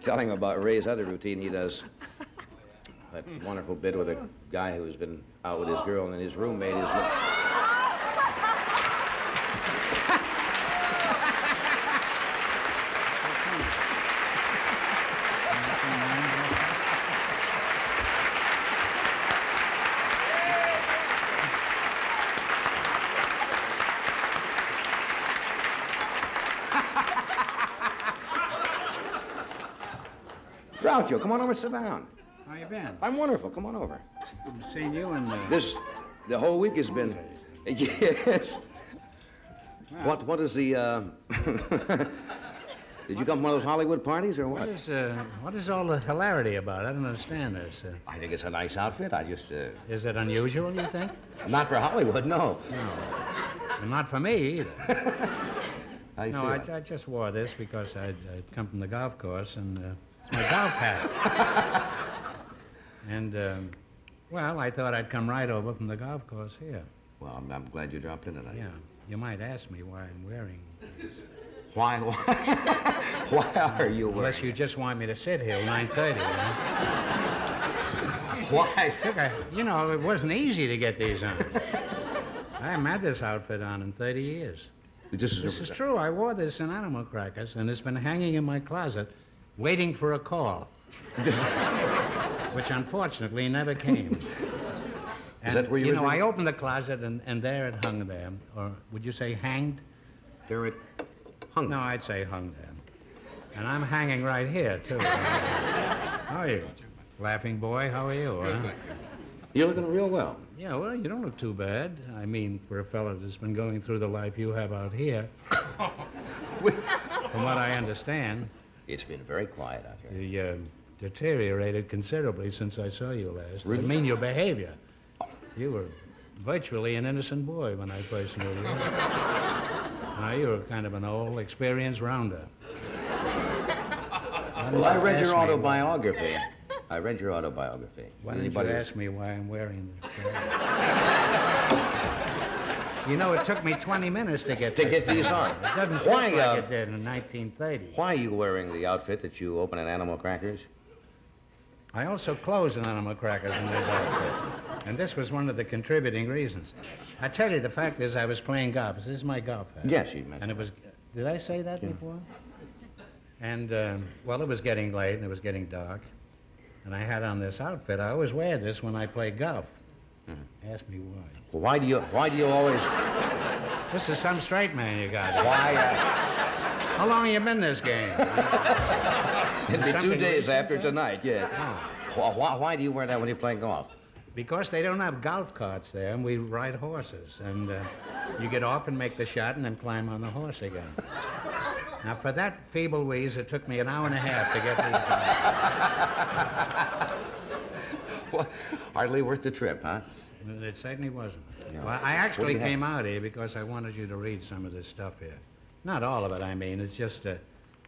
telling him about Ray's other routine he does. That wonderful bit with a guy who's been out with his girl and his roommate is... Groucho, come on over, sit down. How you been? I'm wonderful. Come on over. I've seen you and The whole week has been... Yes. Well, What is the, Did you come from one of those Hollywood parties or what? what is all the hilarity about? I don't understand this. I think it's a nice outfit. I just, Is it unusual, you think? Not for Hollywood, no. No. And not for me either. How you No, feel? I just wore this because I'd come from the golf course, and it's my golf hat. And, well, I thought I'd come right over from the golf course here. Well, I'm glad you dropped in tonight. Yeah. You might ask me why I'm wearing this. Why why are you wearing Unless you it? just want me to sit here 9:30, you know? Why? You know, it wasn't easy to get these on. I haven't had this outfit on in 30 years. This is true. I wore this in Animal Crackers, and it's been hanging in my closet, waiting for a call, which unfortunately never came. Is that where you know, I opened the closet, and there it hung there. Or would you say hanged? There it hung. No, I'd say hung there. And I'm hanging right here, too. How are you? Laughing boy, how are you, huh? You're looking real well. Yeah, well, you don't look too bad. I mean, for a fellow that's been going through the life you have out here. From what I understand, It's been very quiet out here. you deteriorated considerably since I saw you last. Really? I mean, your behavior. You were virtually an innocent boy when I first knew you. Now you're kind of an old, experienced rounder. Well, I read your autobiography. I read your autobiography. Why didn't you ask me why I'm wearing this? You know, it took me 20 minutes to get these on. It doesn't fit Why, like it did in 1930. Why are you wearing the outfit that you open at Animal Crackers? I also closed an Animal Crackers in this outfit. And this was one of the contributing reasons. I tell you, the fact is I was playing golf. This is my golf hat. Yes, you mentioned. And it was... Did I say that before? And, well, it was getting late and it was getting dark. And I had on this outfit. I always wear this when I play golf. Mm-hmm. Ask me why. Well, why do you always... This is some straight man you got. Why, How long have you been in this game? It'll be 2 days recent, after tonight, yeah. Oh. Why do you wear that when you play golf? Because they don't have golf carts there, and we ride horses. And you get off and make the shot and then climb on the horse again. Now, for that feeble wheeze, it took me an hour and a half to get these on. Well, hardly worth the trip, huh? It certainly wasn't. Yeah. Well, I actually What do you came out here because I wanted you to read some of this stuff here. Not all of it, I mean. It's just,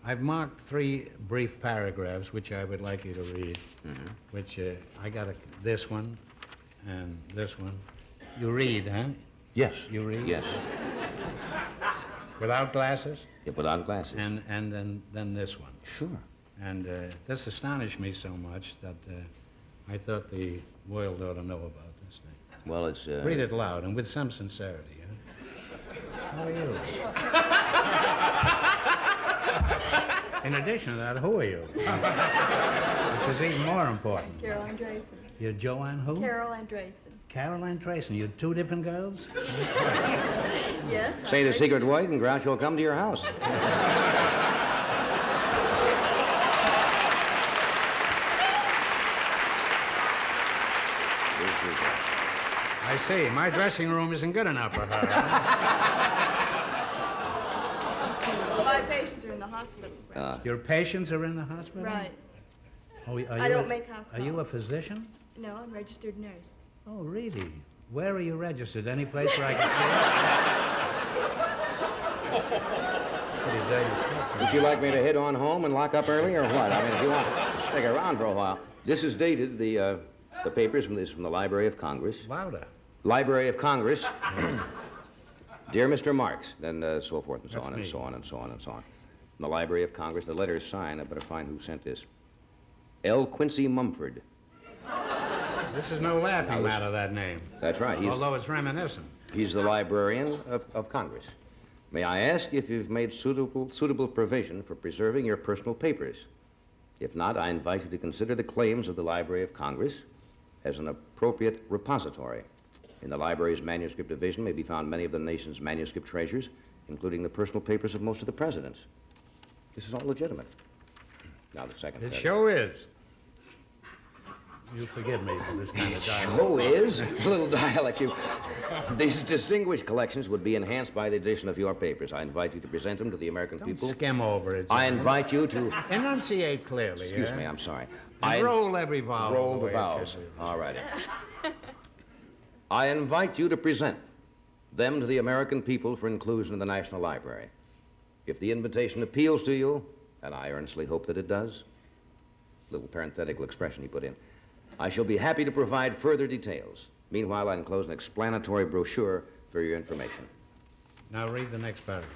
I've marked 3 brief paragraphs, which I would like you to read, which I got this one and this one. You read, huh? Yes. You read? Yes. Without glasses? You put on glasses. And then this one. Sure. And this astonished me so much that I thought the world ought to know about this thing. Well, it's... Read it loud and with some sincerity, huh? How are you? In addition to that, who are you? Which is even more important. Carol Andreessen. You're Joanne who? Carol Andreessen. Carol Andreessen. You're 2 different girls? Yes. Say the secret word and Groucho will come to your house. I see. My dressing room isn't good enough for her. My patients are in the hospital. Your patients are in the hospital? Right. Oh, I don't make house Are you a calls. physician? No, I'm a registered nurse. Oh, really? Where are you registered? Any place where I can see it? Pretty dirty stuff. Would you like me to head on home and lock up early or what? I mean, if you want to stick around for a while. This is dated, the papers from the Library of Congress. Louder. Library of Congress. Dear Mr. Marx, then so forth and so That's on and me. so on and so on and so on. From the Library of Congress. The letter is signed. I better find who sent this. L. Quincy Mumford. This is no laughing matter, that name. That's right. Although it's reminiscent. He's the librarian of Congress. May I ask if you've made suitable provision for preserving your personal papers? If not, I invite you to consider the claims of the Library of Congress as an appropriate repository. In the library's manuscript division may be found many of the nation's manuscript treasures, including the personal papers of most of the presidents. This is all legitimate. Now the second. It sure is. You forgive me for this kind of dialect. Oh, is? A little dialect. These distinguished collections would be enhanced by the addition of your papers. I invite you to present them to the American people. Don't skim over it. I invite you to... Enunciate clearly. Excuse me, I'm sorry. And roll every vowel. Roll the vowels. All right. I invite you to present them to the American people for inclusion in the National Library. If the invitation appeals to you, and I earnestly hope that it does, little parenthetical expression he put in, I shall be happy to provide further details. Meanwhile, I enclose an explanatory brochure for your information. Now read the next paragraph.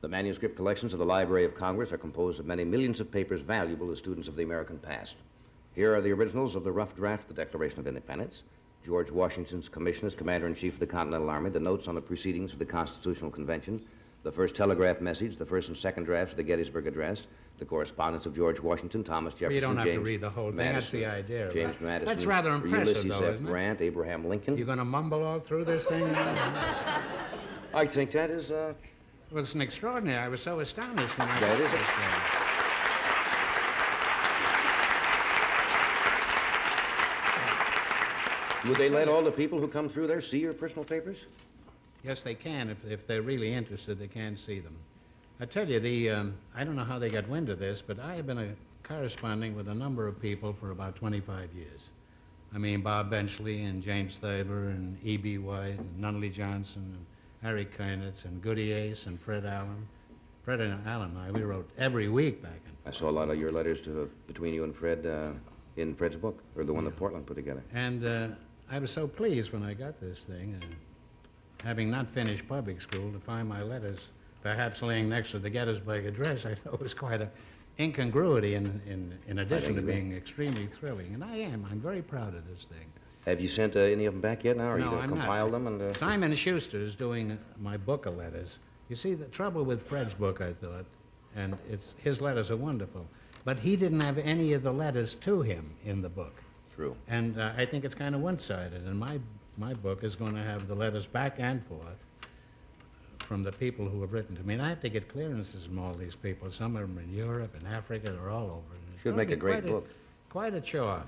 The manuscript collections of the Library of Congress are composed of many millions of papers valuable to students of the American past. Here are the originals of the rough draft of the Declaration of Independence, George Washington's commission as Commander-in-Chief of the Continental Army, the notes on the proceedings of the Constitutional Convention, the first telegraph message, the first and second drafts of the Gettysburg Address, the correspondence of George Washington, Thomas Jefferson, You don't have James to read the whole thing. That's the idea. James Madison. That's rather impressive, Ulysses though, F. isn't it? Grant, Abraham Lincoln. You're going to mumble all through this thing now? I think that is... Well, it's an extraordinary. I was so astonished when I That got is this thing. Would they let all the people who come through there see your personal papers? Yes, they can. If they're really interested, they can see them. I tell you, I don't know how they got wind of this, but I have been corresponding with a number of people for about 25 years. I mean, Bob Benchley and James Thaber and E.B. White and Nunnally Johnson and Harry Kernitz and Goody Ace and Fred Allen. Fred and Allen and I, we wrote every week back and forth. I saw a lot of your letters between you and Fred in Fred's book, or the one that Portland put together. And I was so pleased when I got this thing, having not finished public school, to find my letters perhaps laying next to the Gettysburg Address. I thought was quite an incongruity in addition to being extremely thrilling. And I am. I'm very proud of this thing. Have you sent any of them back yet now? Or are you No, going to I'm compile not. them? And Simon Schuster is doing my book of letters. You see, the trouble with Fred's book, I thought, and his letters are wonderful, but he didn't have any of the letters to him in the book. True. And I think it's kind of one-sided, and my book is going to have the letters back and forth from the people who have written to me. And I have to get clearances from all these people. Some of them are in Europe and Africa. They're all over. And it's Should gonna make be a great book. Quite a chore.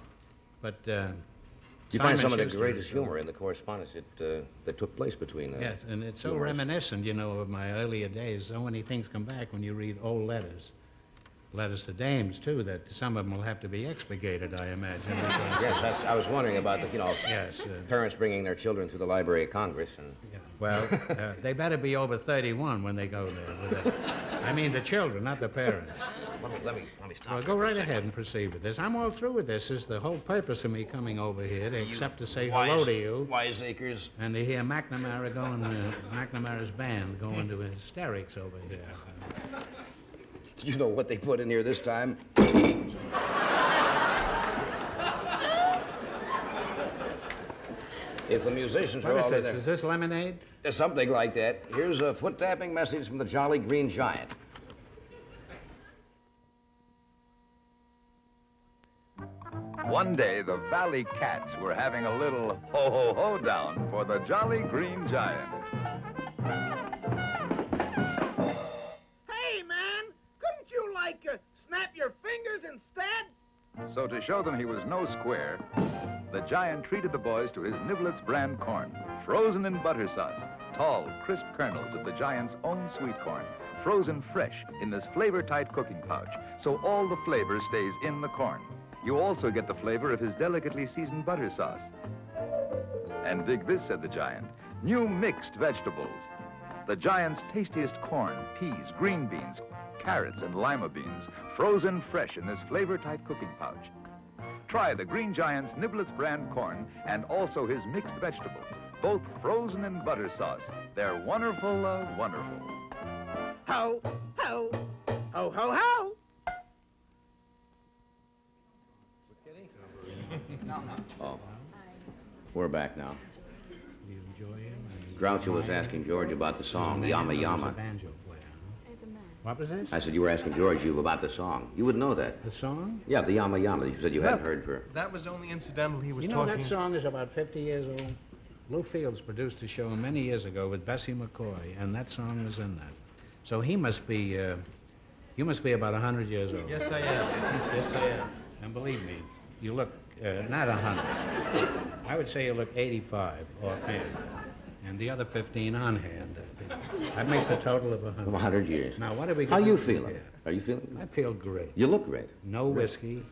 But you find some of the Schuster greatest is, humor in the correspondence that took place between yes, and it's so humorous. reminiscent, you know, of my earlier days. So many things come back when you read old letters. Letters to dames, too, that some of them will have to be expurgated, I imagine. Because, Yes, I was wondering about the, yes, parents bringing their children to the Library of Congress. And yeah. Well, they better be over 31 when they go there. I mean the children, not the parents. let me stop. Well, go right ahead and proceed with this. I'm all through with this. This is the whole purpose of me coming over here, except to say hello to you. Wiseacres. And to hear McNamara McNamara's band go into hysterics over here. You know what they put in here this time? If the musicians are What is all this? there, Is this lemonade? something like that. Here's a foot-tapping message from the Jolly Green Giant. One day, the Valley Cats were having a little ho-ho-ho down for the Jolly Green Giant. Hey, man, couldn't you, snap your fingers instead? So to show them he was no square, the Giant treated the boys to his Niblets brand corn, frozen in butter sauce, tall, crisp kernels of the Giant's own sweet corn, frozen fresh in this flavor-tight cooking pouch, so all the flavor stays in the corn. You also get the flavor of his delicately seasoned butter sauce. And dig this, said the Giant, new mixed vegetables. The Giant's tastiest corn, peas, green beans, carrots, and lima beans, frozen fresh in this flavor-tight cooking pouch. Try the Green Giant's Niblets brand corn and also his mixed vegetables, both frozen in butter sauce. They're wonderful, wonderful. Ho, ho, ho, ho, ho. Oh. We're back now. You enjoy him? Groucho was asking George about the song, Yama Yama. Banjo player, huh? As a man. What was this? I said you were asking George about the song. You would know that. The song? Yeah, the Yama Yama. You said you hadn't heard for. That was only incidental. He was You know, talking. that song is about 50 years old. Lou Fields produced a show many years ago with Bessie McCoy, and that song was in that. So he must be, you must be about 100 years old. Yes, I am. Yes, I am. And believe me, you look not 100. I would say you look 85 offhand, and the other 15 on hand. That makes a total of 100. 100 years. Now, what are we How going you to do feeling? here? Are you feeling? I feel great. You look great. No whiskey,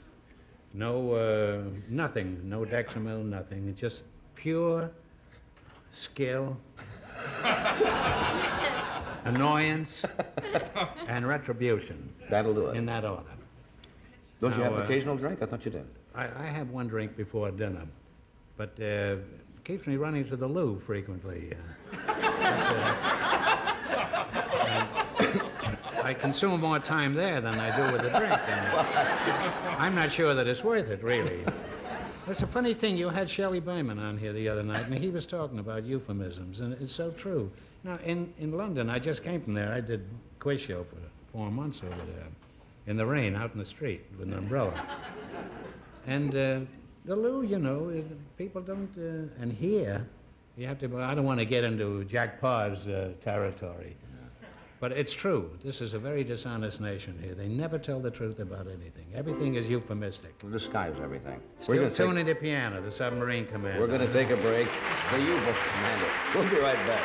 no nothing, no Dexamil, nothing. Just pure skill, annoyance, and retribution. That'll do it. In that order. Don't you Now, have an occasional drink? I thought you did. I have one drink before dinner, but keeps me running to the loo frequently. That's, I consume more time there than I do with the drink. I'm not sure that it's worth it, really. That's a funny thing. You had Shelley Berman on here the other night, and he was talking about euphemisms, and it's so true. Now, in London, I just came from there. I did a quiz show for 4 months over there, in the rain, out in the street with an umbrella. And the loo, you know, people don't, and here, you have to, I don't want to get into Jack Parr's territory, but it's true. This is a very dishonest nation here. They never tell the truth about anything. Everything is euphemistic. We'll disguise everything. Still tuning the piano, the submarine commander. We're going to take a break. The U-boat commander. We'll be right back.